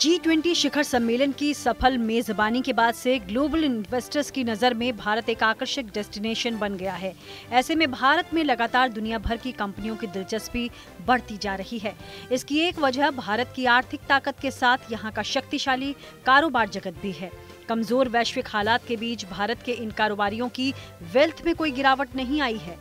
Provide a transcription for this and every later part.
G20 शिखर सम्मेलन की सफल मेजबानी के बाद से ग्लोबल इन्वेस्टर्स की नजर में भारत एक आकर्षक डेस्टिनेशन बन गया है। ऐसे में भारत में लगातार दुनिया भर की कंपनियों की दिलचस्पी बढ़ती जा रही है। इसकी एक वजह भारत की आर्थिक ताकत के साथ यहाँ का शक्तिशाली कारोबार जगत भी है। कमजोर वैश्विक हालात के बीच भारत के इन कारोबारियों की वेल्थ में कोई गिरावट नहीं आई है।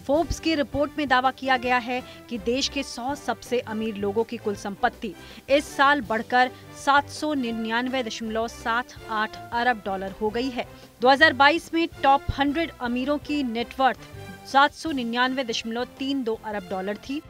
फोर्ब्स की रिपोर्ट में दावा किया गया है कि देश के 100 सबसे अमीर लोगों की कुल संपत्ति इस साल बढ़कर 799.78 अरब डॉलर हो गई है। 2022 में टॉप 100 अमीरों की नेटवर्थ 799.32 अरब डॉलर थी।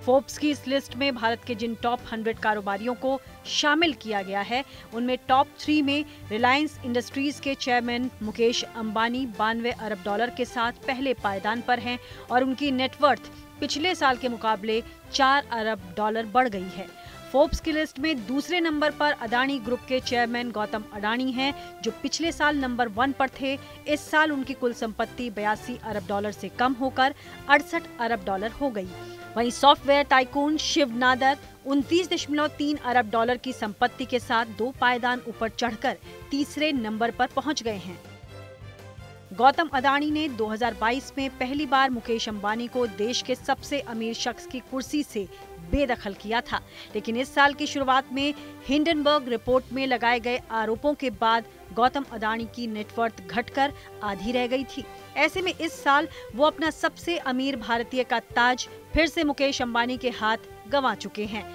फोर्ब्स की इस लिस्ट में भारत के जिन टॉप 100 कारोबारियों को शामिल किया गया है, उनमें टॉप 3 में रिलायंस इंडस्ट्रीज के चेयरमैन मुकेश अंबानी 92 अरब डॉलर के साथ पहले पायदान पर हैं और उनकी नेटवर्थ पिछले साल के मुकाबले 4 अरब डॉलर बढ़ गई है। फोर्ब्स की लिस्ट में दूसरे नंबर पर अडानी ग्रुप के चेयरमैन गौतम अडानी हैं, जो पिछले साल नंबर 1 पर थे। इस साल उनकी कुल संपत्ति 82 अरब डॉलर से कम होकर 68 अरब डॉलर हो गई। वहीं सॉफ्टवेयर टाइकून शिव नादर 29.3 अरब डॉलर की संपत्ति के साथ 2 पायदान ऊपर चढ़कर तीसरे नंबर पर पहुंच गए हैं। गौतम अडानी ने 2022 में पहली बार मुकेश अंबानी को देश के सबसे अमीर शख्स की कुर्सी से बेदखल किया था, लेकिन इस साल की शुरुआत में हिंडनबर्ग रिपोर्ट में लगाए गए आरोपों के बाद गौतम अडानी की नेटवर्थ घटकर आधी रह गई थी। ऐसे में इस साल वो अपना सबसे अमीर भारतीय का ताज फिर से मुकेश अंबानी के हाथ गंवा चुके हैं।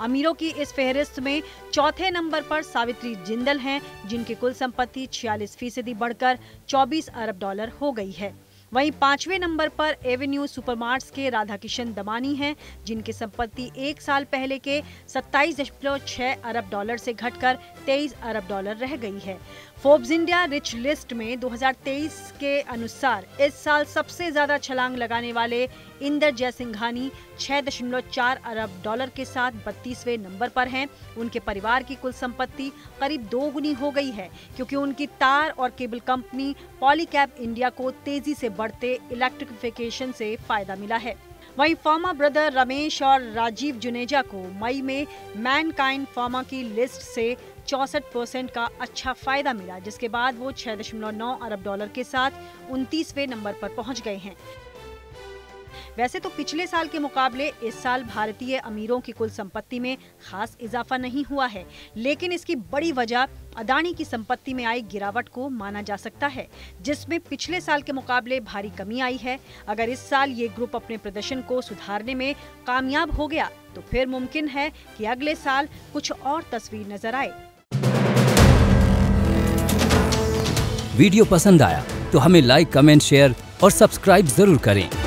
अमीरों की इस फेहरिस्त में चौथे नंबर पर सावित्री जिंदल हैं, जिनकी कुल संपत्ति 46% बढ़कर 24 अरब डॉलर हो गई है। वहीं 5वें नंबर पर एवेन्यू सुपरमार्ट्स के राधाकिशन दमानी हैं, जिनकी संपत्ति एक साल पहले के 27.6 अरब डॉलर से घटकर 23 अरब डॉलर रह गई है। फोर्ब्स इंडिया रिच लिस्ट में 2023 के अनुसार इस साल सबसे ज्यादा छलांग लगाने वाले इंदर जयसिंघानी 6.4 अरब डॉलर के साथ 32वें नंबर पर हैं। उनके परिवार की कुल संपत्ति करीब 2 गुनी हो गई है, क्योंकि उनकी तार और केबल कंपनी पॉलीकैब इंडिया को तेजी से बढ़ते इलेक्ट्रिफिकेशन से फायदा मिला है। वहीं फार्मा ब्रदर रमेश और राजीव जुनेजा को मई में मैनकाइंड फार्मा की लिस्ट से 64% का अच्छा फायदा मिला, जिसके बाद वो 6.9 अरब डॉलर के साथ 29वें नंबर पर पहुंच गए हैं। वैसे तो पिछले साल के मुकाबले इस साल भारतीय अमीरों की कुल संपत्ति में खास इजाफा नहीं हुआ है, लेकिन इसकी बड़ी वजह अडानी की संपत्ति में आई गिरावट को माना जा सकता है, जिसमें पिछले साल के मुकाबले भारी कमी आई है। अगर इस साल ये ग्रुप अपने प्रदर्शन को सुधारने में कामयाब हो गया तो फिर मुमकिन है कि अगले साल कुछ और तस्वीर नजर आए। वीडियो पसंद आया तो हमें लाइक, कमेंट, शेयर और सब्सक्राइब जरूर करें।